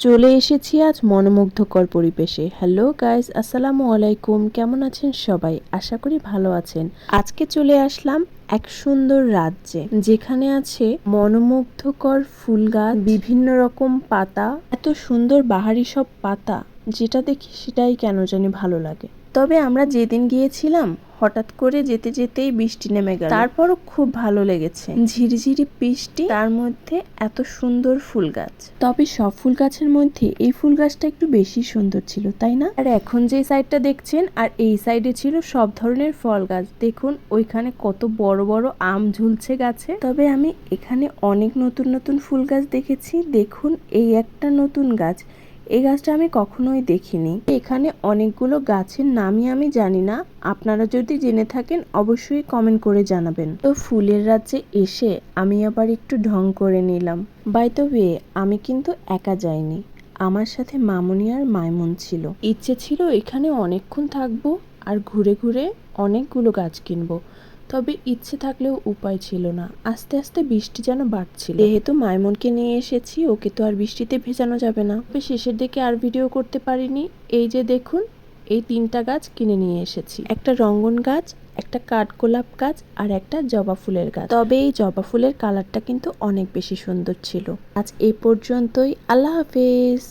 চলে এসেছি আজ মনোমুগ্ধকর পরিবেশে। হ্যালো গাইস, আসসালামু আলাইকুম। কেমন আছেন সবাই? আশা করি ভালো আছেন। আজকে চলে আসলাম এক সুন্দর রাজ্যে, যেখানে আছে মনোমুগ্ধকর ফুল গাছ, বিভিন্ন রকম পাতা, এত সুন্দর বাহারি সব পাতা, যেটা দেখি সেটাই কেন জানি ভালো লাগে। তবে আমরা যেদিন গিয়েছিলাম হঠাৎ করে যেতে যেতেই বৃষ্টি নেমে গেল, তারপরও খুব ভালো লেগেছে। ঝিরিঝিরি বৃষ্টি, তার মধ্যে এত সুন্দর ফুল গাছ। তবে সব ফুল গাছের মধ্যে এই ফুল গাছটা একটু বেশি সুন্দর ছিল, তাই না? আর এখন যে সাইডটা দেখছেন আর এই সাইডে ছিল সব ধরনের ফল গাছ। দেখুন ওইখানে কত বড় বড় আম ঝুলছে গাছে। তবে আমি এখানে অনেক নতুন নতুন ফুল গাছ দেখেছি। দেখুন এই একটা নতুন গাছ, এই গাছটা আমি কখনোই দেখিনি। এখানে অনেকগুলো গাছের নামই আমি জানি না, আপনারা যদি জেনে থাকেন অবশ্যই কমেন্ট করে জানাবেন। তো ফুলের রাজ্যে এসে আমি আবার একটু ঢং করে নিলাম। বাই দ্য ওয়ে, আমি কিন্তু একা যাইনি, আমার সাথে মামুনি আর মাইমুন ছিল। ইচ্ছে ছিল এখানে অনেকক্ষণ থাকবো আর ঘুরে ঘুরে অনেকগুলো গাছ কিনবো, তবে ইচ্ছে থাকলেও উপায় ছিল না। আস্তে আস্তে বৃষ্টি যেন বাড়ছিল। যেহেতু মাইমুনকে নিয়ে এসেছি, ওকে তো আর বৃষ্টিতে ভেজানো যাবে না। তবে শেষের দিকে আর ভিডিও করতে পারিনি। এই যে দেখুন, এই 3টা গাছ কিনে নিয়ে এসেছি। একটা রঙ্গন গাছ, একটা কাঠগোলাপ গাছ আর একটা জবা ফুলের গাছ। তবে এই জবা ফুলের কালারটা কিন্তু অনেক বেশি সুন্দর ছিল। আজ এই পর্যন্তই। আল্লাহ হাফেজ।